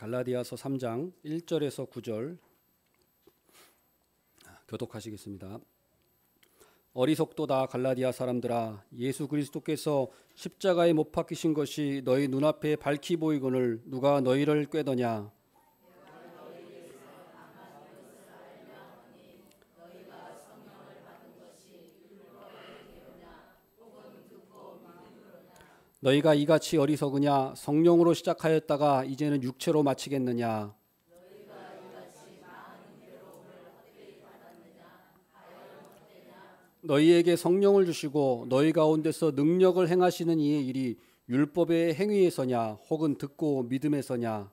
갈라디아서 3장 1절에서 9절 교독하시겠습니다. 어리석도다 갈라디아 사람들아, 예수 그리스도께서 십자가에 못 박히신 것이 너희 눈앞에 밝히 보이거늘 누가 너희를 꾀더냐. 너희가 이같이 어리석으냐. 성령으로 시작하였다가 이제는 육체로 마치겠느냐. 너희에게 성령을 주시고 너희 가운데서 능력을 행하시는 이의 일이 율법의 행위에서냐 혹은 듣고 믿음에서냐.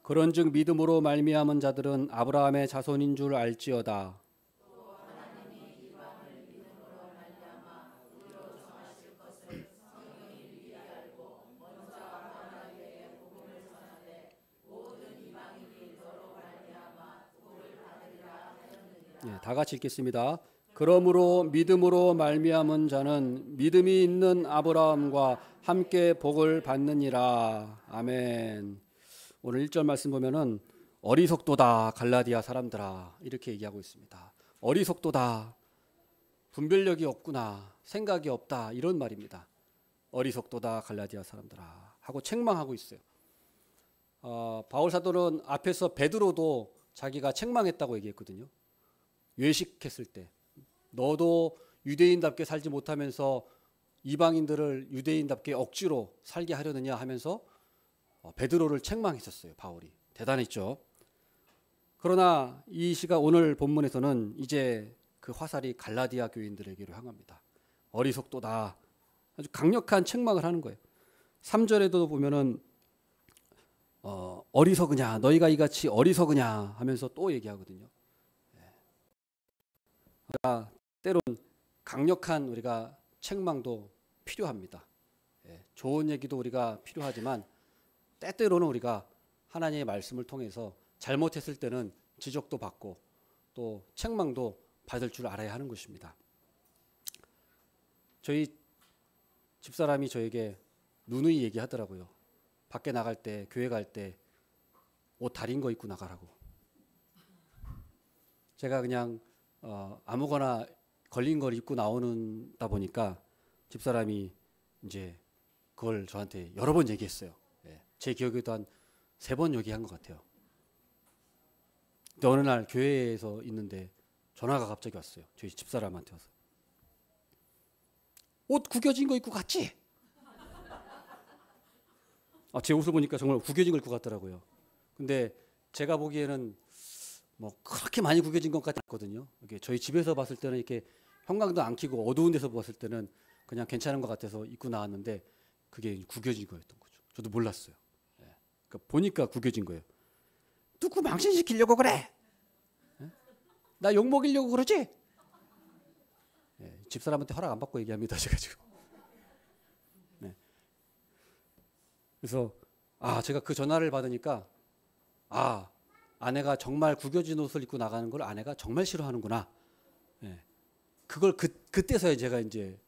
그런즉 믿음으로 말미암은 자들은 아브라함의 자손인 줄 알지어다. 다 같이 읽겠습니다. 그러므로 믿음으로 말미암은 자는 믿음이 있는 아브라함과 함께 복을 받느니라. 아멘. 오늘 1절 말씀 보면은 어리석도다 갈라디아 사람들아 이렇게 얘기하고 있습니다. 어리석도다, 분별력이 없구나, 생각이 없다, 이런 말입니다. 어리석도다 갈라디아 사람들아 하고 책망하고 있어요. 바울 사도는 앞에서 베드로도 자기가 책망했다고 얘기했거든요. 외식했을 때 너도 유대인답게 살지 못하면서 이방인들을 유대인답게 억지로 살게 하려느냐 하면서 베드로를 책망했었어요. 바울이 대단했죠. 그러나 이 시가 오늘 본문에서는 이제 그 화살이 갈라디아 교인들에게로 향합니다. 어리석도다, 아주 강력한 책망을 하는 거예요. 3절에도 보면은 어리석으냐, 너희가 이같이 어리석으냐 하면서 또 얘기하거든요. 때론 강력한 우리가 책망도 필요합니다. 좋은 얘기도 우리가 필요하지만 때때로는 우리가 하나님의 말씀을 통해서 잘못했을 때는 지적도 받고 또 책망도 받을 줄 알아야 하는 것입니다. 저희 집사람이 저에게 누누이 얘기하더라고요. 밖에 나갈 때, 교회 갈 때 옷 다린 거 입고 나가라고. 제가 그냥 아무거나 걸린 걸 입고 나오다 보니까 집사람이 이제 그걸 저한테 여러 번 얘기했어요. 제 기억에도 한 3번 얘기한 것 같아요. 근데 어느 날 교회에서 있는데 전화가 갑자기 왔어요. 저희 집사람한테 와서. 옷 구겨진 거 입고 갔지? 제 옷을 보니까 정말 구겨진 걸 입고 갔더라고요. 근데 제가 보기에는 뭐 그렇게 많이 구겨진 것 같지 않거든요. 이게 저희 집에서 봤을 때는 이렇게 형광도 안 켜고 어두운 데서 봤을 때는 그냥 괜찮은 것 같아서 입고 나왔는데 그게 구겨진 거였던 거죠. 저도 몰랐어요. 그러니까 보니까 구겨진 거예요. 누구 망신시키려고 그래? 나 욕 먹이려고 그러지? 집사람한테 허락 안 받고 얘기합니다. 제가 지금. 그래서 제가 그 전화를 받으니까 아내가 정말 구겨진 옷을 입고 나가는 걸 아내가 정말 싫어하는구나. 그걸 그때서야 제가 이제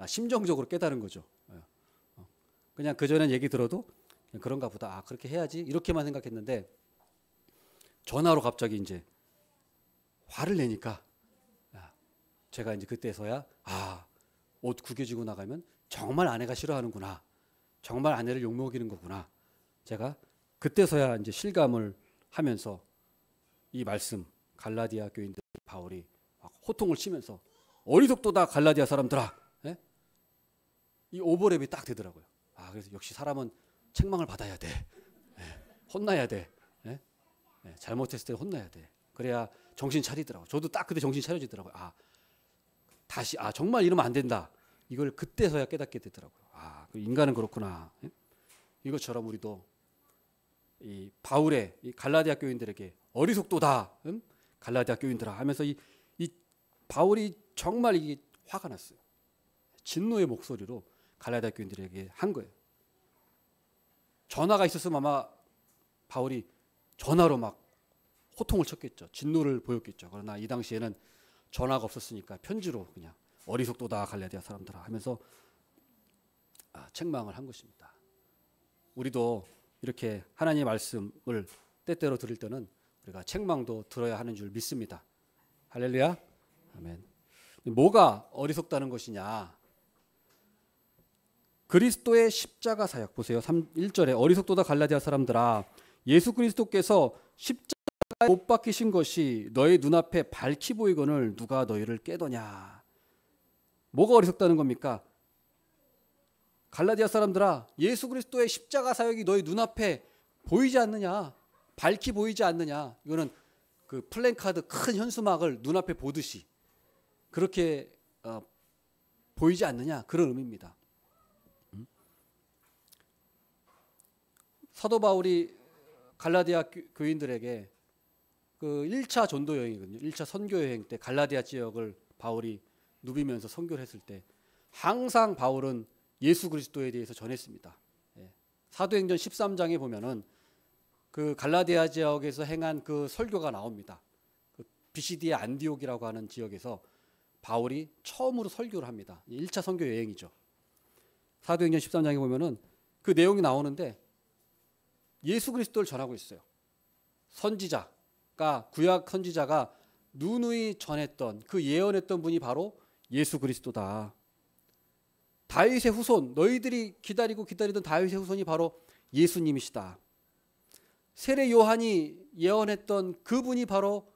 심정적으로 깨달은 거죠. 그냥 그전엔 얘기 들어도 그냥 그런가 보다. 그렇게 해야지 이렇게만 생각했는데 전화로 갑자기 이제 화를 내니까 제가 이제 그때서야 옷 구겨지고 나가면 정말 아내가 싫어하는구나. 정말 아내를 욕먹이는 거구나. 제가 그때서야 이제 실감을 하면서 이 말씀 갈라디아 교인들 바울이 막 호통을 치면서 어리석도다 갈라디아 사람들아, 이 오버랩이 딱 되더라고요. 그래서 역시 사람은 책망을 받아야 돼, 혼나야 돼, 잘못했을 때 혼나야 돼. 그래야 정신 차리더라고. 저도 딱 그때 정신 차려지더라고요. 다시 정말 이러면 안 된다. 이걸 그때서야 깨닫게 되더라고요. 인간은 그렇구나. 이것처럼 우리도 이 바울의 이 갈라디아 교인들에게 어리석도다, 갈라디아 교인들아 하면서 이 바울이 정말 이게 화가 났어요. 진노의 목소리로 갈라디아 교인들에게 한 거예요. 전화가 있었으면 아마 바울이 전화로 막 호통을 쳤겠죠. 진노를 보였겠죠. 그러나 이 당시에는 전화가 없었으니까 편지로 그냥 어리석도다 갈라디아 사람들아 하면서 책망을 한 것입니다. 우리도 이렇게 하나님의 말씀을 때때로 들을 때는 우리가 책망도 들어야 하는 줄 믿습니다. 할렐루야. 아멘. 뭐가 어리석다는 것이냐? 그리스도의 십자가 사역 보세요. 1절에 어리석도다 갈라디아 사람들아 예수 그리스도께서 십자가에 못 박히신 것이 너희 눈앞에 밝히 보이거늘 누가 너희를 깨더냐. 뭐가 어리석다는 겁니까? 갈라디아 사람들아 예수 그리스도의 십자가 사역이 너희 눈앞에 보이지 않느냐, 밝히 보이지 않느냐. 이거는 그 플랜카드 큰 현수막을 눈앞에 보듯이 그렇게 보이지 않느냐 그런 의미입니다. 사도 바울이 갈라디아 교인들에게 그 1차 전도 여행이거든요. 1차 선교 여행 때 갈라디아 지역을 바울이 누비면서 선교를 했을 때 항상 바울은 예수 그리스도에 대해서 전했습니다. 사도행전 13장에 보면은 그 갈라디아 지역에서 행한 그 설교가 나옵니다. 그 비시디의 안디옥이라고 하는 지역에서 바울이 처음으로 설교를 합니다. 1차 선교 여행이죠. 사도행전 13장에 보면은 그 내용이 나오는데 예수 그리스도를 전하고 있어요. 선지자가 구약 선지자가 누누이 전했던 그 예언했던 분이 바로 예수 그리스도다. 다윗의 후손, 너희들이 기다리던 다윗의 후손이 바로 예수님이시다. 세례 요한이 예언했던 그분이 바로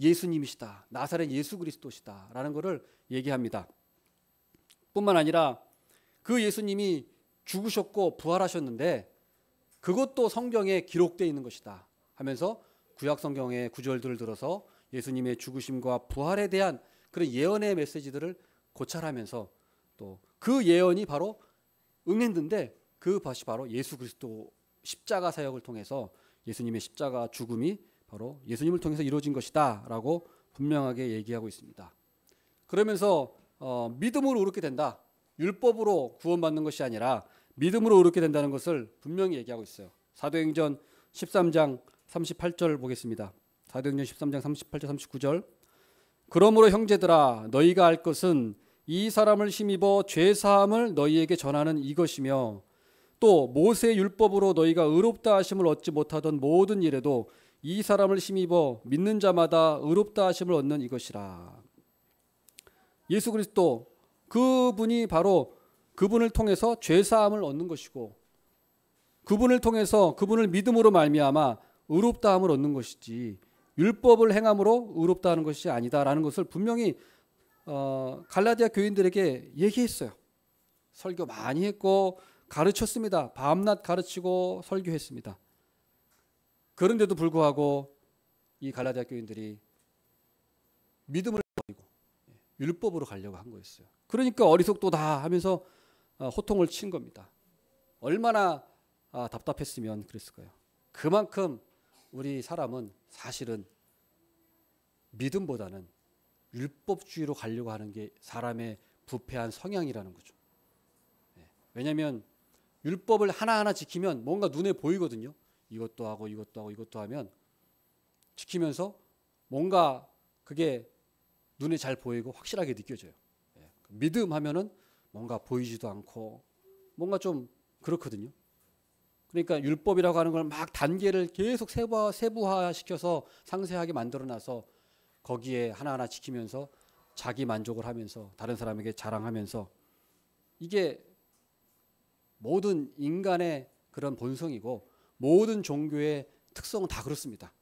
예수님이시다. 나사렛 예수 그리스도시다. 라는 것을 얘기합니다. 뿐만 아니라 그 예수님이 죽으셨고 부활하셨는데 그것도 성경에 기록되어 있는 것이다 하면서 구약 성경의 구절들을 들어서 예수님의 죽으심과 부활에 대한 그런 예언의 메시지들을 고찰하면서 또 그 예언이 바로 응했는데 그것이 바로 예수 그리스도 십자가 사역을 통해서 예수님의 십자가 죽음이 바로 예수님을 통해서 이루어진 것이다 라고 분명하게 얘기하고 있습니다. 그러면서 믿음으로 의롭게 된다. 율법으로 구원받는 것이 아니라 믿음으로 의롭게 된다는 것을 분명히 얘기하고 있어요. 사도행전 13장 38절 보겠습니다. 사도행전 13장 38절 39절 그러므로 형제들아 너희가 알 것은 이 사람을 힘입어 죄사함을 너희에게 전하는 이것이며 또 모세의 율법으로 너희가 의롭다 하심을 얻지 못하던 모든 일에도 이 사람을 힘입어 믿는 자마다 의롭다 하심을 얻는 이것이라. 예수 그리스도 그분이 바로 그분을 통해서 죄사함을 얻는 것이고 그분을 통해서 그분을 믿음으로 말미암아 의롭다함을 얻는 것이지 율법을 행함으로 의롭다 하는 것이 아니다라는 것을 분명히 갈라디아 교인들에게 얘기했어요. 설교 많이 했고 가르쳤습니다. 밤낮 가르치고 설교했습니다. 그런데도 불구하고 이 갈라디아 교인들이 믿음을 버리고 율법으로 가려고 한 거였어요. 그러니까 어리석도다 하면서 호통을 친 겁니다. 얼마나 답답했으면 그랬을까요? 그만큼 우리 사람은 사실은 믿음보다는 율법주의로 가려고 하는 게 사람의 부패한 성향이라는 거죠. 왜냐하면 율법을 하나하나 지키면 뭔가 눈에 보이거든요. 이것도 하고 이것도 하고 이것도 하면 지키면서 뭔가 그게 눈에 잘 보이고 확실하게 느껴져요. 믿음 하면은 뭔가 보이지도 않고 뭔가 좀 그렇거든요. 그러니까 율법이라고 하는 걸 막 단계를 계속 세부화시켜서 상세하게 만들어놔서 거기에 하나하나 지키면서 자기 만족을 하면서 다른 사람에게 자랑하면서 이게 모든 인간의 그런 본성이고 모든 종교의 특성은 다 그렇습니다.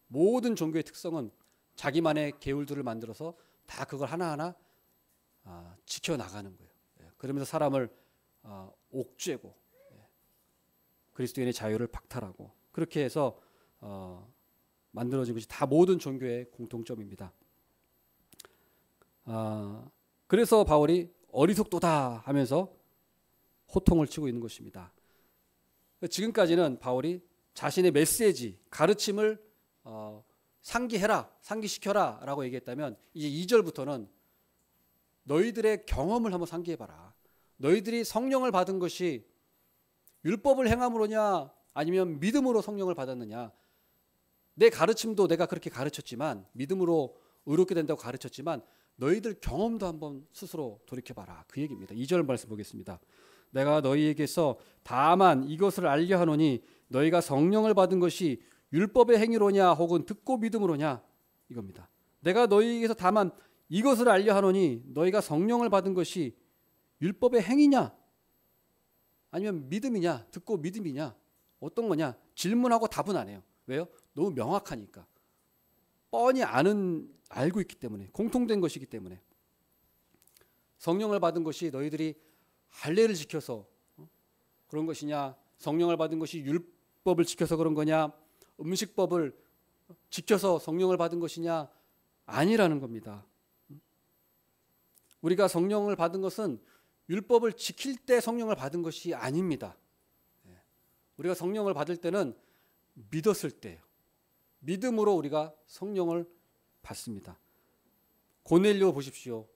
모든 종교의 특성은 자기만의 계율들을 만들어서 다 그걸 하나하나 지켜나가는 거예요. 그러면서 사람을 옥죄고 그리스도인의 자유를 박탈하고 그렇게 해서 만들어진 것이 다 모든 종교의 공통점입니다. 그래서 바울이 어리석도다 하면서 호통을 치고 있는 것입니다. 지금까지는 바울이 자신의 메시지, 가르침을 상기해라, 상기시켜라 라고 얘기했다면 이제 2절부터는 너희들의 경험을 한번 상기해봐라. 너희들이 성령을 받은 것이 율법을 행함으로냐 아니면 믿음으로 성령을 받았느냐. 내 가르침도 내가 그렇게 가르쳤지만 믿음으로 의롭게 된다고 가르쳤지만 너희들 경험도 한번 스스로 돌이켜봐라. 그 얘기입니다. 2절 말씀 보겠습니다. 내가 너희에게서 다만 이것을 알려 하노니 너희가 성령을 받은 것이 율법의 행위로냐 혹은 듣고 믿음으로냐 이겁니다. 내가 너희에게서 다만 이것을 알려 하노니 너희가 성령을 받은 것이 율법의 행위냐 아니면 믿음이냐 듣고 믿음이냐 어떤 거냐 질문하고 답은 안 해요. 왜요? 너무 명확하니까. 뻔히 알고 있기 때문에 공통된 것이기 때문에 성령을 받은 것이 너희들이 할례를 지켜서 그런 것이냐 성령을 받은 것이 율법을 지켜서 그런 거냐 음식법을 지켜서 성령을 받은 것이냐 아니라는 겁니다. 우리가 성령을 받은 것은 율법을 지킬 때 성령을 받은 것이 아닙니다. 우리가 성령을 받을 때는 믿었을 때예요. 믿음으로 우리가 성령을 받습니다. 고넬료 보십시오.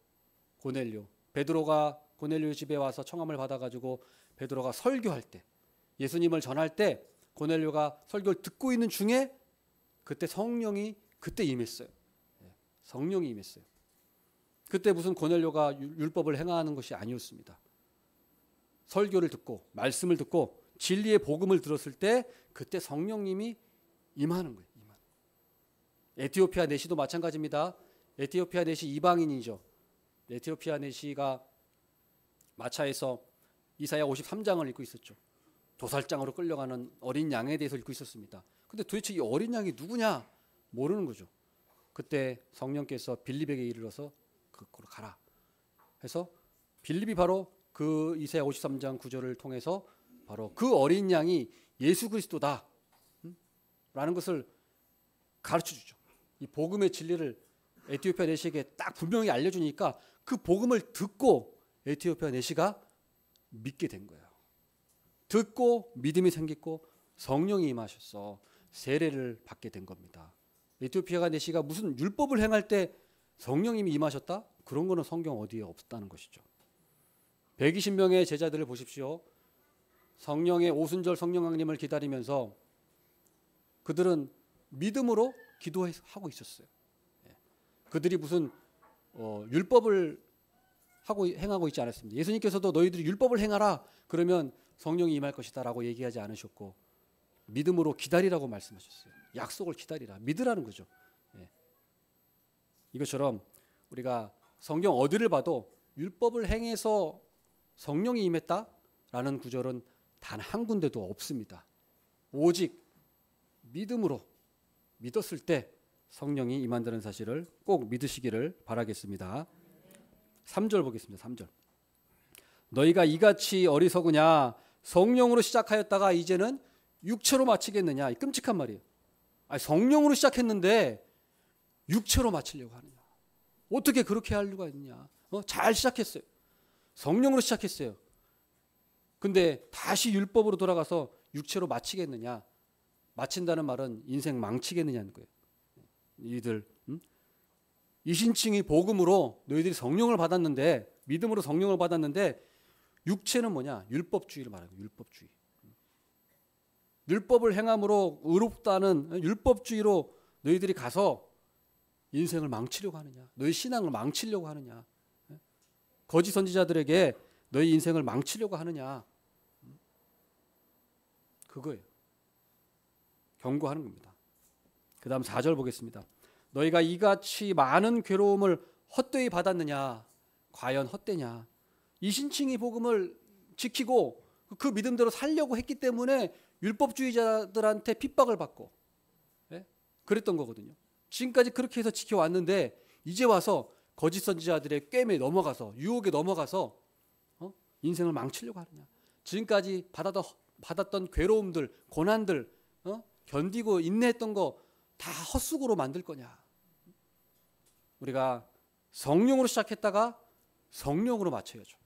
고넬료. 베드로가 고넬료 집에 와서 청함을 받아가지고 베드로가 설교할 때 예수님을 전할 때 고넬료가 설교를 듣고 있는 중에 그때 성령이 그때 임했어요. 성령이 임했어요. 그때 무슨 고넬료가 율법을 행하는 것이 아니었습니다. 설교를 듣고 말씀을 듣고 진리의 복음을 들었을 때 그때 성령님이 임하는 거예요. 에티오피아 내시도 마찬가지입니다. 에티오피아 내시 이방인이죠. 에티오피아 내시가 마차에서 이사야 53장을 읽고 있었죠. 도살장으로 끌려가는 어린 양에 대해서 읽고 있었습니다. 근데 도대체 이 어린 양이 누구냐 모르는 거죠. 그때 성령께서 빌립에게 이르러서 그곳으로 가라 해서 빌립이 바로 그 이사야 53장 9절을 통해서 바로 그 어린 양이 예수 그리스도다 라는 것을 가르쳐 주죠. 이 복음의 진리를 에티오피아 내시에게 딱 분명히 알려주니까 그 복음을 듣고 에티오피아 내시가 믿게 된 거예요. 듣고 믿음이 생겼고 성령이 임하셔서 세례를 받게 된 겁니다. 에티오피아 내시가 무슨 율법을 행할 때 성령님이 임하셨다? 그런 거는 성경 어디에 없다는 것이죠. 120명의 제자들을 보십시오. 성령의 오순절 성령왕님을 기다리면서 그들은 믿음으로 기도하고 있었어요. 그들이 무슨 율법을 행하고 있지 않았습니다. 예수님께서도 너희들이 율법을 행하라 그러면 성령이 임할 것이다 라고 얘기하지 않으셨고 믿음으로 기다리라고 말씀하셨어요. 약속을 기다리라. 믿으라는 거죠. 이것처럼 우리가 성경 어디를 봐도 율법을 행해서 성령이 임했다라는 구절은 단 한 군데도 없습니다. 오직 믿음으로 믿었을 때 성령이 임한다는 사실을 꼭 믿으시기를 바라겠습니다. 3절 보겠습니다. 3절. 너희가 이같이 어리석으냐 성령으로 시작하였다가 이제는 육체로 마치겠느냐. 끔찍한 말이에요. 아니, 성령으로 시작했는데 육체로 마치려고 하느냐. 어떻게 그렇게 할 수가 있느냐. 잘 시작했어요. 성령으로 시작했어요. 근데 다시 율법으로 돌아가서 육체로 마치겠느냐. 마친다는 말은 인생 망치겠느냐는 거예요. 너희들 이신칭이 복음으로 너희들이 성령을 받았는데 믿음으로 성령을 받았는데 육체는 뭐냐? 율법주의를 말하는 거예요. 율법주의. 율법을 행함으로 의롭다는 율법주의로 너희들이 가서 인생을 망치려고 하느냐? 너희 신앙을 망치려고 하느냐? 거짓 선지자들에게 너희 인생을 망치려고 하느냐? 그거예요. 경고하는 겁니다. 그 다음 4절 보겠습니다. 너희가 이같이 많은 괴로움을 헛되이 받았느냐? 과연 헛되냐? 이신칭이 복음을 지키고 그 믿음대로 살려고 했기 때문에 율법주의자들한테 핍박을 받고 그랬던 거거든요. 지금까지 그렇게 해서 지켜왔는데 이제 와서 거짓 선지자들의 꿰매에 넘어가서 유혹에 넘어가서 인생을 망치려고 하느냐? 지금까지 받았던 괴로움들, 고난들 견디고 인내했던 거 다 헛수고로 만들 거냐? 우리가 성령으로 시작했다가 성령으로 마쳐야죠.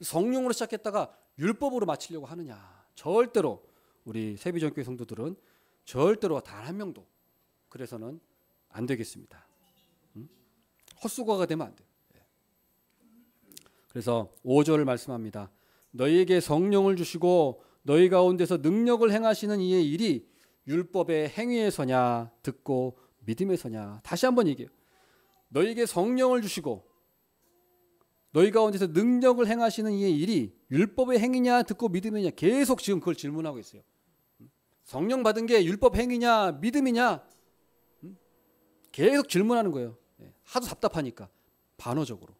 성령으로 시작했다가 율법으로 마치려고 하느냐? 절대로 우리 세비전교회 성도들은 절대로 단 한 명도 그래서는 안 되겠습니다. 헛수고가 되면 안 돼요. 그래서 5절을 말씀합니다. 너희에게 성령을 주시고 너희 가운데서 능력을 행하시는 이의 일이 율법의 행위에서냐 듣고 믿음에서냐. 다시 한번 얘기해요. 너희에게 성령을 주시고 너희 가운데서 능력을 행하시는 이의 일이 율법의 행위냐 듣고 믿음이냐 계속 지금 그걸 질문하고 있어요. 성령 받은 게 율법 행위냐 믿음이냐 계속 질문하는 거예요. 하도 답답하니까 반어적으로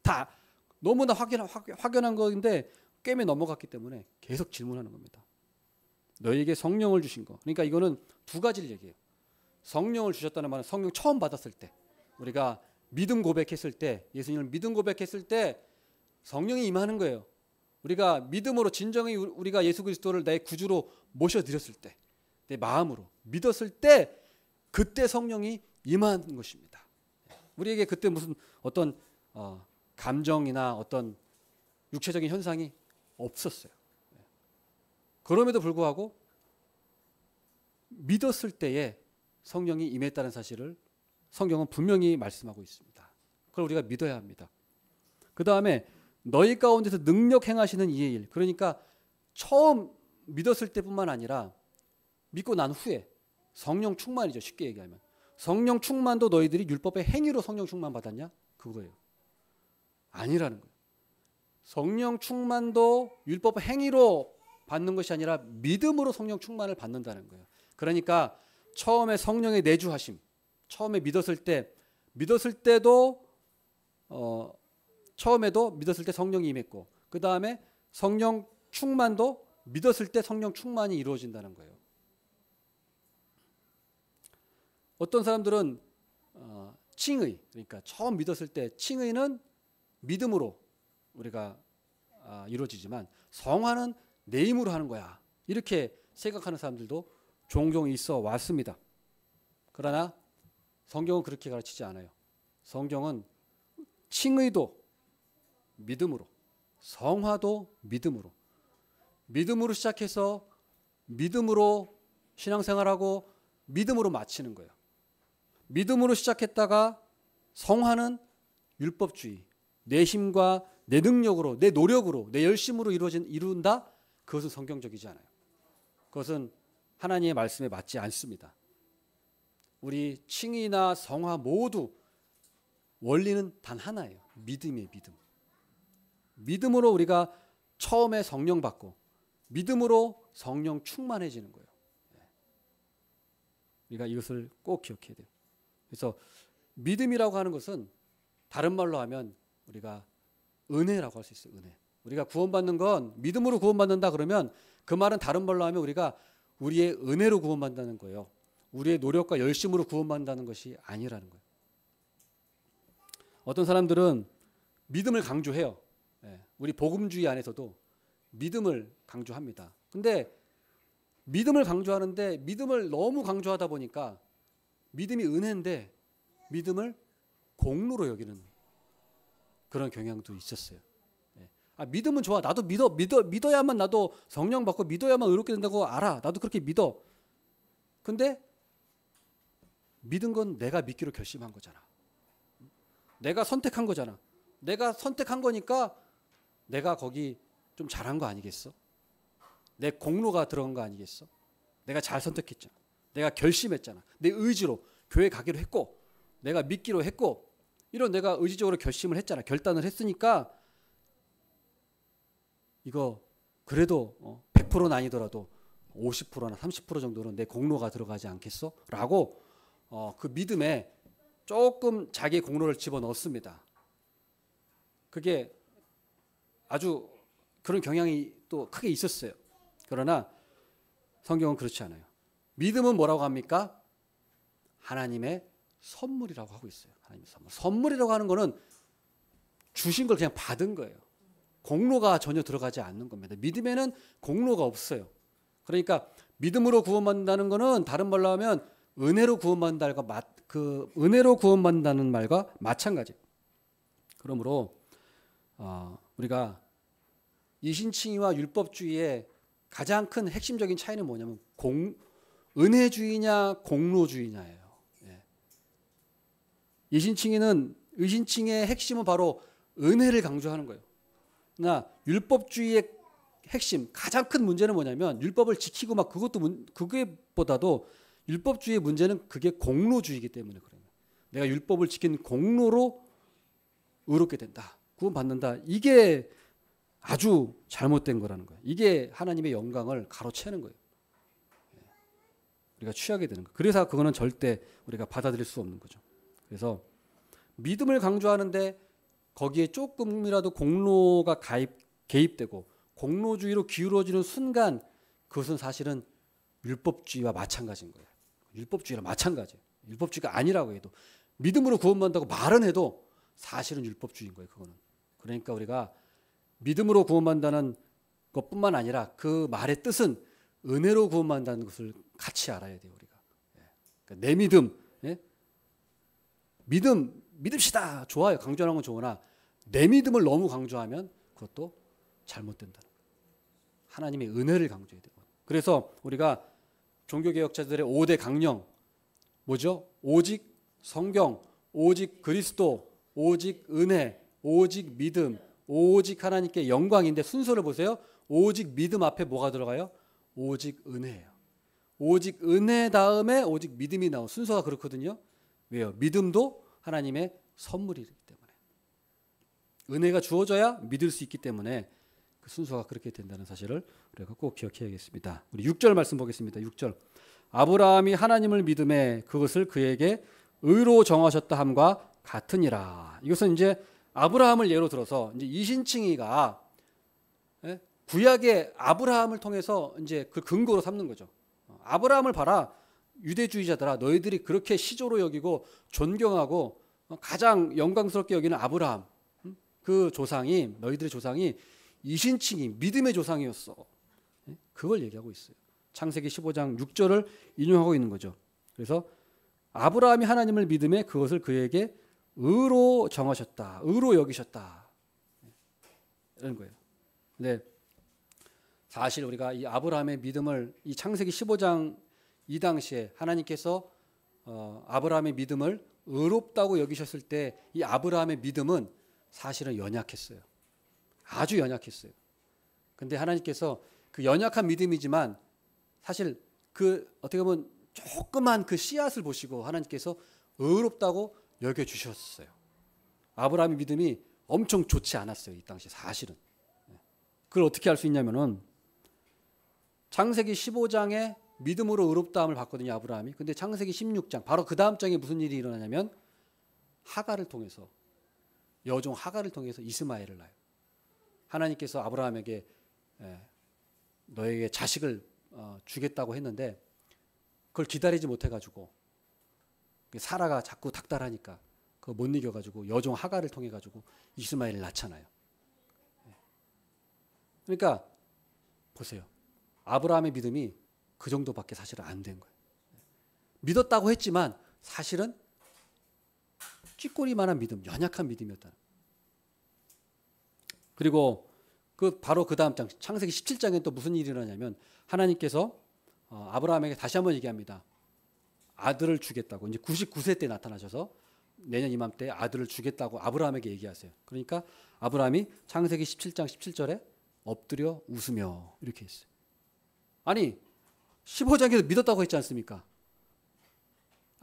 다 너무나 확연한 것인데 꿰매 넘어갔기 때문에 계속 질문하는 겁니다. 너희에게 성령을 주신 거. 그러니까 이거는 두 가지를 얘기해요. 성령을 주셨다는 말은 성령 처음 받았을 때 우리가 믿음 고백했을 때 예수님을 믿음 고백했을 때 성령이 임하는 거예요. 우리가 믿음으로 진정히 우리가 예수 그리스도를 내 구주로 모셔드렸을 때 내 마음으로 믿었을 때 그때 성령이 임하는 것입니다. 우리에게 그때 무슨 어떤 감정이나 어떤 육체적인 현상이 없었어요. 그럼에도 불구하고 믿었을 때에 성령이 임했다는 사실을 성경은 분명히 말씀하고 있습니다. 그걸 우리가 믿어야 합니다. 그 다음에 너희 가운데서 능력 행하시는 이의 일. 그러니까 처음 믿었을 때뿐만 아니라 믿고 난 후에 성령 충만이죠. 쉽게 얘기하면. 성령 충만도 너희들이 율법의 행위로 성령 충만 받았냐? 그거예요. 아니라는 거예요. 성령 충만도 율법 행위로 받는 것이 아니라 믿음으로 성령 충만을 받는다는 거예요. 그러니까 처음에 성령의 내주하심, 처음에 믿었을 때도 처음에도 믿었을 때 성령이 임했고 그 다음에 성령 충만도 믿었을 때 성령 충만이 이루어진다는 거예요. 어떤 사람들은 칭의, 그러니까 처음 믿었을 때 칭의는 믿음으로 우리가 이루어지지만 성화는 내 힘으로 하는 거야. 이렇게 생각하는 사람들도 종종 있어 왔습니다. 그러나 성경은 그렇게 가르치지 않아요. 성경은 칭의도 믿음으로, 성화도 믿음으로, 믿음으로 시작해서 믿음으로 신앙생활하고 믿음으로 마치는 거예요. 믿음으로 시작했다가 성화는 율법주의, 내 힘과 내 능력으로, 내 노력으로, 내 열심으로 이룬다? 그것은 성경적이지 않아요. 그것은 하나님의 말씀에 맞지 않습니다. 우리 칭의나 성화 모두 원리는 단 하나예요. 믿음이에요. 믿음. 믿음으로 우리가 처음에 성령 받고 믿음으로 성령 충만해지는 거예요. 우리가 이것을 꼭 기억해야 돼요. 그래서 믿음이라고 하는 것은 다른 말로 하면 우리가 은혜라고 할 수 있어요. 은혜. 우리가 구원받는 건 믿음으로 구원받는다 그러면 그 말은 다른 말로 하면 우리가 우리의 은혜로 구원받는다는 거예요. 우리의 노력과 열심으로 구원받는다는 것이 아니라는 거예요. 어떤 사람들은 믿음을 강조해요. 우리 복음주의 안에서도 믿음을 강조합니다. 근데 믿음을 강조하는데 믿음을 너무 강조하다 보니까 믿음이 은혜인데 믿음을 공로로 여기는 그런 경향도 있었어요. 믿음은 좋아. 나도 믿어야만 나도 성령 받고 믿어야만 의롭게 된다고 알아. 나도 그렇게 믿어. 근데 믿은 건 내가 믿기로 결심한 거잖아. 내가 선택한 거잖아. 내가 선택한 거니까 내가 거기 좀 잘한 거 아니겠어? 내 공로가 들어간 거 아니겠어? 내가 잘 선택했잖아. 내가 결심했잖아. 내 의지로 교회 가기로 했고 내가 믿기로 했고 이런 내가 의지적으로 결심을 했잖아. 결단을 했으니까 이거 그래도 100%는 아니더라도 50%나 30% 정도는 내 공로가 들어가지 않겠어? 라고 그 믿음에 조금 자기의 공로를 집어넣습니다. 그게 아주 그런 경향이 또 크게 있었어요. 그러나 성경은 그렇지 않아요. 믿음은 뭐라고 합니까? 하나님의 선물이라고 하고 있어요. 하나님의 선물. 선물이라고 하는 거는 주신 걸 그냥 받은 거예요. 공로가 전혀 들어가지 않는 겁니다. 믿음에는 공로가 없어요. 그러니까 믿음으로 구원받는다는 거는 다른 말로 하면 은혜로 구원받는다는 말과 마찬가지예요. 그러므로 우리가 이신칭의와 율법주의의 가장 큰 핵심적인 차이는 뭐냐면 은혜주의냐 공로주의냐예요. 이신칭의의 핵심은 바로 은혜를 강조하는 거예요. 그러나 율법주의의 핵심, 가장 큰 문제는 뭐냐면 율법을 지키고 막 그것보다도 율법주의의 문제는 그게 공로주의이기 때문에 그래요. 내가 율법을 지킨 공로로 의롭게 된다. 구원받는다. 이게 아주 잘못된 거라는 거예요. 이게 하나님의 영광을 가로채는 거예요. 우리가 취하게 되는 거예요. 그래서 그거는 절대 우리가 받아들일 수 없는 거죠. 그래서 믿음을 강조하는데 거기에 조금이라도 공로가 개입되고 공로주의로 기울어지는 순간 그것은 사실은 율법주의와 마찬가지인 거예요. 율법주의랑 마찬가지예요. 율법주의가 아니라고 해도 믿음으로 구원받는다고 말은 해도 사실은 율법주의인 거예요. 그거는. 그러니까 우리가 믿음으로 구원받는다는 것뿐만 아니라 그 말의 뜻은 은혜로 구원받는다는 것을 같이 알아야 돼요. 우리가. 그러니까 내 믿음, 믿읍시다. 좋아요. 강조하는 건 좋으나 내 믿음을 너무 강조하면 그것도 잘못된다는 거예요. 하나님의 은혜를 강조해야 돼요. 그래서 우리가 종교개혁자들의 5대 강령 뭐죠? 오직 성경, 오직 그리스도, 오직 은혜, 오직 믿음, 오직 하나님께 영광인데 순서를 보세요. 오직 믿음 앞에 뭐가 들어가요? 오직 은혜예요. 오직 은혜 다음에 오직 믿음이 나온 순서가 그렇거든요. 왜요? 믿음도 하나님의 선물이기 때문에. 은혜가 주어져야 믿을 수 있기 때문에 그 순서가 그렇게 된다는 사실을 우리가 꼭 기억해야겠습니다. 우리 6절 말씀 보겠습니다. 6절. 아브라함이 하나님을 믿음에 그것을 그에게 의로 정하셨다 함과 같으니라. 이것은 이제 아브라함을 예로 들어서 이제 이신칭이가 구약의 아브라함을 통해서 이제 그 근거로 삼는 거죠. 아브라함을 봐라. 유대주의자들아 너희들이 그렇게 시조로 여기고 존경하고 가장 영광스럽게 여기는 아브라함. 그 조상이 너희들의 조상이 이신칭이 믿음의 조상이었어. 그걸 얘기하고 있어요. 창세기 15장 6절을 인용하고 있는 거죠. 그래서 아브라함이 하나님을 믿음에 그것을 그에게 의로 정하셨다. 의로 여기셨다. 이런 거예요. 근데 사실 우리가 이 아브라함의 믿음을 이 창세기 15장 이 당시에 하나님께서 아브라함의 믿음을 의롭다고 여기셨을 때 이 아브라함의 믿음은 사실은 연약했어요. 아주 연약했어요. 근데 하나님께서 그 연약한 믿음이지만 사실 그 어떻게 보면 조그만 그 씨앗을 보시고 하나님께서 의롭다고 여겨주셨어요. 아브라함의 믿음이 엄청 좋지 않았어요. 이 당시 사실은. 그걸 어떻게 알 수 있냐면은 창세기 15장에 믿음으로 의롭다함을 받거든요. 아브라함이. 근데 창세기 16장 바로 그 다음 장에 무슨 일이 일어나냐면 하갈을 통해서 여종 하갈을 통해서 이스마엘을 낳아요. 하나님께서 아브라함에게 너에게 자식을 주겠다고 했는데 그걸 기다리지 못해가지고 사라가 자꾸 닥달하니까 그거 못 이겨가지고 여종 하갈을 통해가지고 이스마엘을 낳잖아요. 그러니까 보세요. 아브라함의 믿음이 그 정도밖에 사실은 안 된 거예요. 믿었다고 했지만 사실은 쥐꼬리만한 믿음, 연약한 믿음이었다. 그리고 바로 그 다음 장 창세기 17장에 또 무슨 일이 일어나냐면 하나님께서 아브라함에게 다시 한번 얘기합니다. 아들을 주겠다고. 이제 99세 때 나타나셔서 내년 이맘때 아들을 주겠다고 아브라함에게 얘기하세요. 그러니까 아브라함이 창세기 17장 17절에 엎드려 웃으며 이렇게 했어요. 아니 15장에서 믿었다고 했지 않습니까?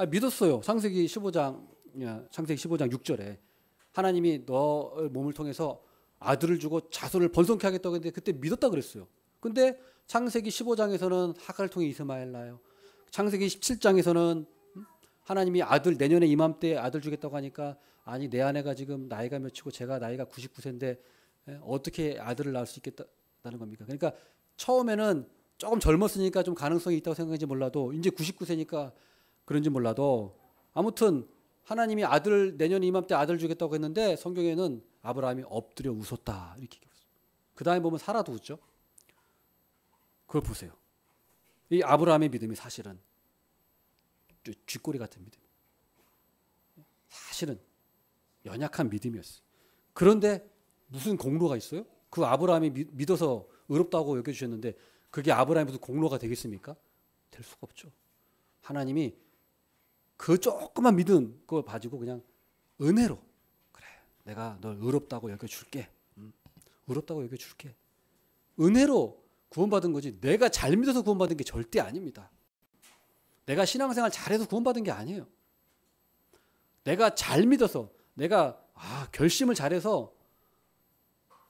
믿었어요. 창세기 15장 6절에 하나님이 너 몸을 통해서 아들을 주고 자손을 번성케 하겠다고 했는데 그때 믿었다 그랬어요. 근데 창세기 15장에서는 하갈을 통해 이스마엘 낳아요. 창세기 17장에서는 하나님이 아들 내년에 이맘때 아들 주겠다고 하니까 아니 내 아내가 지금 나이가 몇이고 제가 나이가 99세인데 어떻게 아들을 낳을 수 있겠다는 겁니까? 그러니까 처음에는 조금 젊었으니까 좀 가능성이 있다고 생각했는지 몰라도 이제 99세니까 그런지 몰라도 아무튼 하나님이 아들 내년 이맘때 아들 주겠다고 했는데 성경에는 아브라함이 엎드려 웃었다 이렇게 얘기했어요. 그 다음에 보면 사라도 웃죠. 그걸 보세요. 이 아브라함의 믿음이 사실은 쥐꼬리 같은 믿음. 사실은 연약한 믿음이었어요. 그런데 무슨 공로가 있어요? 그 아브라함이 믿어서 의롭다고 여겨주셨는데 그게 아브라함이 무슨 공로가 되겠습니까? 될 수가 없죠. 하나님이 그 조그만 믿음 그걸 가지고 그냥 은혜로 그래 내가 널 의롭다고 여겨줄게. 의롭다고 여겨줄게. 은혜로 구원받은 거지 내가 잘 믿어서 구원받은 게 절대 아닙니다. 내가 신앙생활 잘해서 구원받은 게 아니에요. 내가 잘 믿어서 내가 결심을 잘해서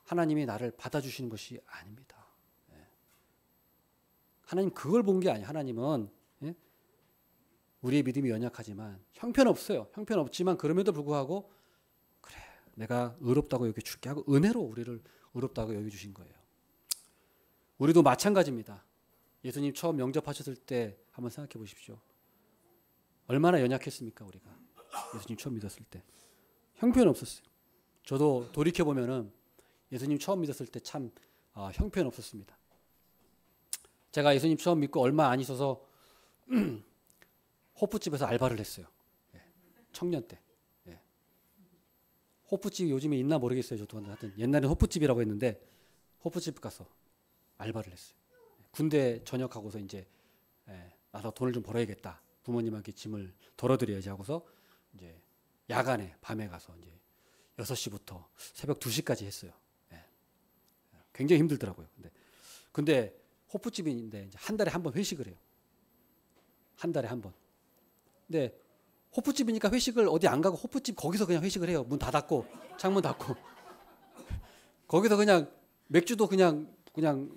하나님이 나를 받아주시는 것이 아닙니다. 하나님 그걸 본 게 아니에요. 하나님은 우리의 믿음이 연약하지만 형편없어요. 형편없지만 그럼에도 불구하고 그래 내가 의롭다고 여겨줄게 하고 은혜로 우리를 의롭다고 여겨주신 거예요. 우리도 마찬가지입니다. 예수님 처음 영접하셨을 때 한번 생각해 보십시오. 얼마나 연약했습니까 우리가. 예수님 처음 믿었을 때 형편없었어요. 저도 돌이켜보면은 예수님 처음 믿었을 때 참 형편없었습니다. 제가 예수님 처음 믿고 얼마 안 있어서 호프집에서 알바를 했어요. 청년 때. 호프집 요즘에 있나 모르겠어요. 저도 하여튼 옛날에 호프집이라고 했는데 호프집 가서 알바를 했어요. 군대 전역하고서 이제 나도 돈을 좀 벌어야겠다. 부모님한테 짐을 덜어드려야지 하고서 이제 야간에 밤에 가서 이제 6시부터 새벽 2시까지 했어요. 굉장히 힘들더라고요. 근데 호프집인데 이제 한 달에 한 번 회식을 해요. 한 달에 한 번. 근데 호프집이니까 회식을 어디 안 가고 호프집 거기서 그냥 회식을 해요. 문 닫았고 창문 닫고 거기서 그냥 맥주도 그냥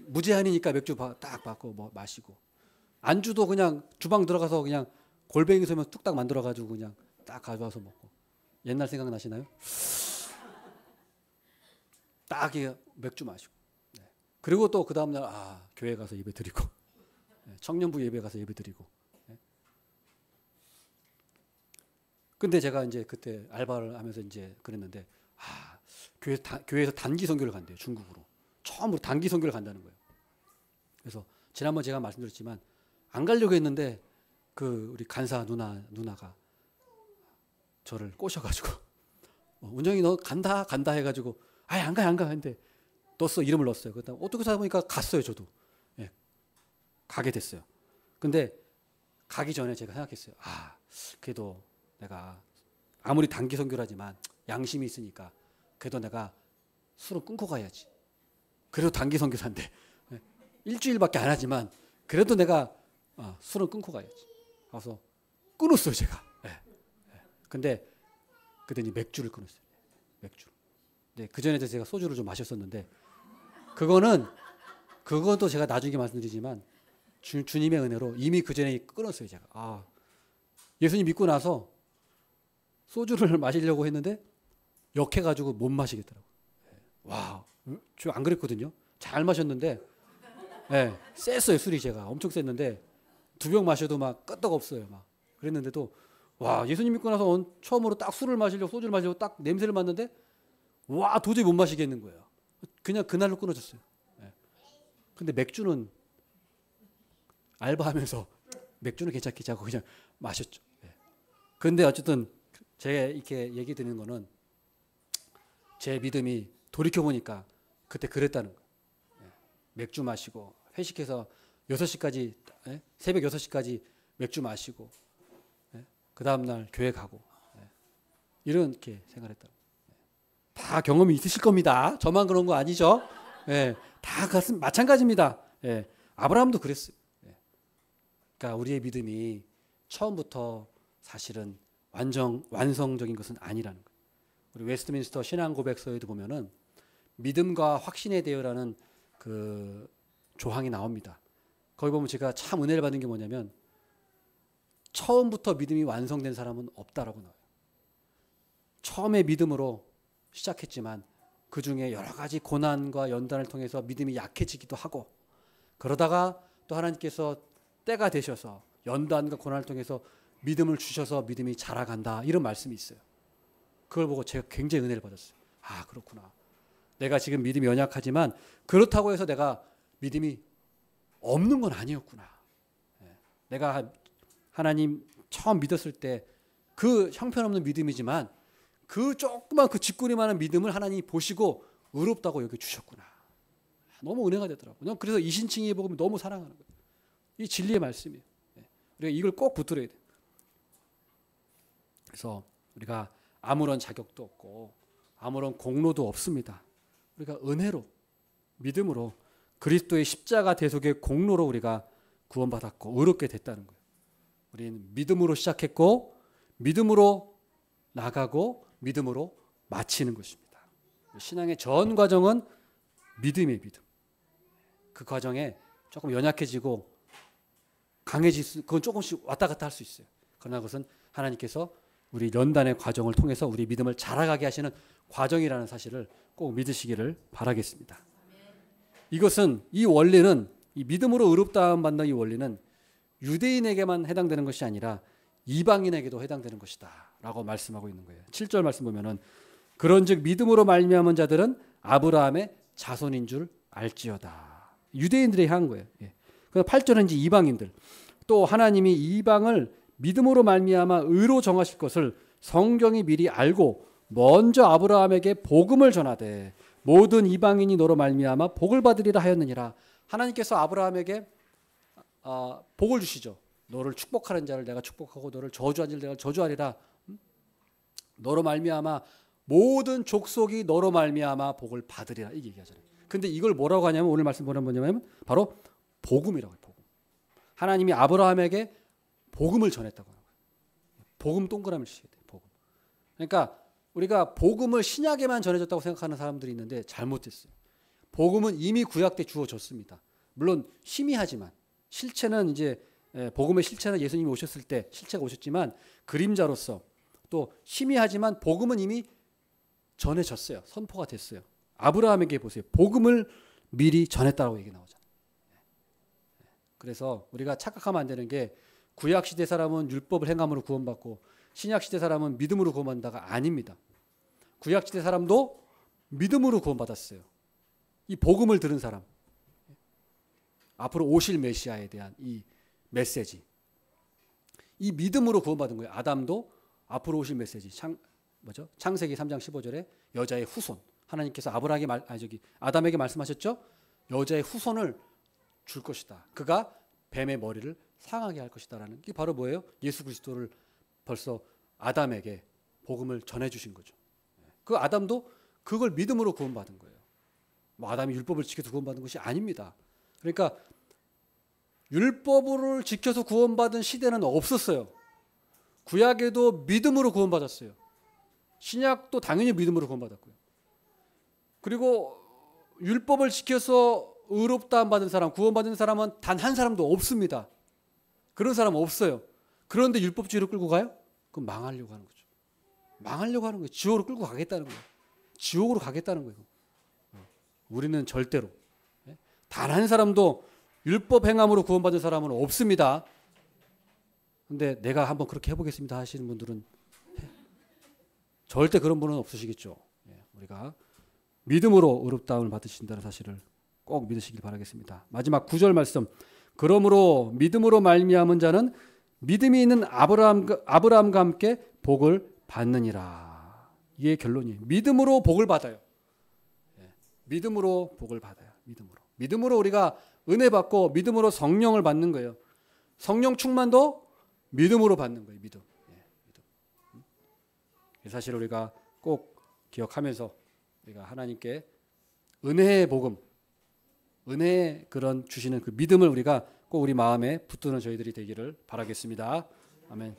무제한이니까 맥주 딱 받고 뭐 마시고 안주도 그냥 주방 들어가서 그냥 골뱅이 소면 뚝딱 만들어 가지고 그냥 딱 가져와서 먹고. 옛날 생각 나시나요? 딱 맥주 마시고. 그리고 또 그 다음날 교회 가서 예배 드리고 청년부 예배 가서 예배 드리고. 근데 제가 이제 그때 알바를 하면서 이제 그랬는데 교회에서 단기 선교를 간대요. 중국으로. 처음으로 단기 선교를 간다는 거예요. 그래서 지난번 제가 말씀드렸지만 안 가려고 했는데 그 우리 간사 누나가 저를 꼬셔가지고 운영이 너 간다 해가지고 안 가 했는데 이름을 넣었어요. 그다음 어떻게 하다 보니까 갔어요. 저도 가게 됐어요. 근데 가기 전에 제가 생각했어요. 그래도 내가 아무리 단기 선교라지만 양심이 있으니까 그래도 내가 술은 끊고 가야지. 그래도 단기 선교사인데 일주일밖에 안 하지만 그래도 내가 술은 끊고 가야지. 그래서 끊었어요 제가. 근데 그랬더니 맥주를 끊었어요. 맥주. 네, 그 전에도 제가 소주를 좀 마셨었는데 그것도 제가 나중에 말씀드리지만 주님의 은혜로 이미 그 전에 끊었어요 제가. 예수님 믿고 나서 소주를 마시려고 했는데 역해가지고 못 마시겠더라고요. 와, 저 안 그랬거든요. 잘 마셨는데 셌어요 술이. 제가 엄청 셌는데 2병 마셔도 막 끄떡 없어요. 막 그랬는데도 예수님 믿고 나서 처음으로 딱 소주를 마시려고 딱 냄새를 맡는데 도저히 못 마시겠는 거예요. 그냥 그날로 끊어졌어요. 근데 맥주는 알바하면서 맥주는 괜찮겠지 하고 그냥 마셨죠. 근데 어쨌든 제가 이렇게 얘기 드리는 거는 제 믿음이 돌이켜보니까 그때 그랬다는 거예요. 맥주 마시고 회식해서 6시까지 새벽 6시까지 맥주 마시고 그 다음날 교회 가고 이렇게 생활했다고. 다 경험이 있으실 겁니다. 저만 그런 거 아니죠? 다 마찬가지입니다. 아브라함도 그랬어요. 그러니까 우리의 믿음이 처음부터 사실은 완성적인 것은 아니라는 거예요. 우리 웨스트민스터 신앙 고백서에도 보면은 믿음과 확신에 대여라는 그 조항이 나옵니다. 거기 보면 제가 참 은혜를 받은 게 뭐냐면 처음부터 믿음이 완성된 사람은 없다라고 나와요. 처음에 믿음으로 시작했지만 그 중에 여러 가지 고난과 연단을 통해서 믿음이 약해지기도 하고 그러다가 또 하나님께서 때가 되셔서 연단과 고난을 통해서 믿음을 주셔서 믿음이 자라간다 이런 말씀이 있어요. 그걸 보고 제가 굉장히 은혜를 받았어요. 그렇구나. 내가 지금 믿음이 연약하지만 그렇다고 해서 내가 믿음이 없는 건 아니었구나. 내가 하나님 처음 믿었을 때 그 형편없는 믿음이지만 그 조그만 그 쥐꼬리만한 믿음을 하나님이 보시고 의롭다고 여겨주셨구나. 너무 은혜가 되더라고요. 그래서 이신칭의 복음을 너무 사랑하는 거예요. 이 진리의 말씀이에요. 우리가 이걸 꼭 붙들어야 돼요. 그래서 우리가 아무런 자격도 없고 아무런 공로도 없습니다. 우리가 은혜로 믿음으로 그리스도의 십자가 대속의 공로로 우리가 구원받았고 의롭게 됐다는 거예요. 우리는 믿음으로 시작했고 믿음으로 나가고 믿음으로 마치는 것입니다. 신앙의 전 과정은 믿음의 믿음. 그 과정에 조금 연약해지고 강해질 수, 그건 조금씩 왔다 갔다 할 수 있어요. 그러나 그것은 하나님께서 우리 연단의 과정을 통해서 우리 믿음을 자라가게 하시는 과정이라는 사실을 꼭 믿으시기를 바라겠습니다. 이것은, 이 원리는, 이 믿음으로 의롭다함 받는 이 원리는 유대인에게만 해당되는 것이 아니라 이방인에게도 해당되는 것이다 라고 말씀하고 있는 거예요. 7절 말씀 보면은 그런즉 믿음으로 말미암은 자들은 아브라함의 자손인 줄 알지어다. 유대인들이 한 거예요. 예. 8절은 이제 이방인들. 또 하나님이 이방을 믿음으로 말미암아 의로 정하실 것을 성경이 미리 알고 먼저 아브라함에게 복음을 전하되 모든 이방인이 너로 말미암아 복을 받으리라 하였느니라. 하나님께서 아브라함에게 복을 주시죠. 너를 축복하는 자를 내가 축복하고 너를 저주하는 자를 내가 저주하리라. 너로 말미암아 모든 족속이 너로 말미암아 복을 받으리라. 이게 얘기하잖아요. 근데 이걸 뭐라고 하냐면, 오늘 말씀 뭐냐면 바로 복음이라고 해요. 복음. 하나님이 아브라함에게 복음을 전했다고 하는 거예요. 복음 동그라미를 치셔야 돼요. 복음. 그러니까 우리가 복음을 신약에만 전해졌다고 생각하는 사람들이 있는데 잘못됐어요. 복음은 이미 구약 때 주어졌습니다. 물론 희미하지만 실체는 이제 복음의 실체는 예수님이 오셨을 때 실체가 오셨지만 그림자로서 또 희미하지만 복음은 이미 전해졌어요. 선포가 됐어요. 아브라함에게 보세요. 복음을 미리 전했다고 얘기 나오잖아요. 그래서 우리가 착각하면 안 되는 게 구약 시대 사람은 율법을 행함으로 구원받고 신약 시대 사람은 믿음으로 구원받는다가 아닙니다. 구약 시대 사람도 믿음으로 구원받았어요. 이 복음을 들은 사람, 앞으로 오실 메시아에 대한 이 메시지, 이 믿음으로 구원받은 거예요. 아담도 앞으로 오실 메시지, 창세기 3장 15절에 여자의 후손, 하나님께서 아담에게 말씀하셨죠. 여자의 후손을 줄 것이다. 그가 뱀의 머리를 상하게 할 것이다라는 게 바로 뭐예요? 예수 그리스도를 벌써 아담에게 복음을 전해주신 거죠. 그 아담도 그걸 믿음으로 구원받은 거예요. 뭐 아담이 율법을 지켜서 구원받은 것이 아닙니다. 그러니까 율법을 지켜서 구원받은 시대는 없었어요. 구약에도 믿음으로 구원받았어요. 신약도 당연히 믿음으로 구원받았고요. 그리고 율법을 지켜서 의롭다함 받은 사람, 구원받은 사람은 단 한 사람도 없습니다. 그런 사람 없어요. 그런데 율법주의로 끌고 가요? 그럼 망하려고 하는 거죠. 망하려고 하는 거예요. 지옥으로 끌고 가겠다는 거예요. 지옥으로 가겠다는 거예요. 우리는 절대로 단 한 사람도 율법 행함으로 구원받은 사람은 없습니다. 근데 내가 한번 그렇게 해보겠습니다 하시는 분들은 절대 그런 분은 없으시겠죠. 우리가 믿음으로 의롭다함을 받으신다는 사실을 꼭 믿으시길 바라겠습니다. 마지막 9절 말씀. 그러므로 믿음으로 말미암은 자는 믿음이 있는 아브라함과 함께 복을 받느니라. 이게 결론이에요. 믿음으로 복을 받아요. 믿음으로 복을 받아요. 믿음으로 우리가 은혜 받고 믿음으로 성령을 받는 거예요. 성령 충만도 믿음으로 받는 거예요. 믿음. 사실 우리가 꼭 기억하면서 우리가 하나님께 은혜의 복음, 은혜의 그런 주시는 그 믿음을 우리가 꼭 우리 마음에 붙드는 저희들이 되기를 바라겠습니다. 아멘.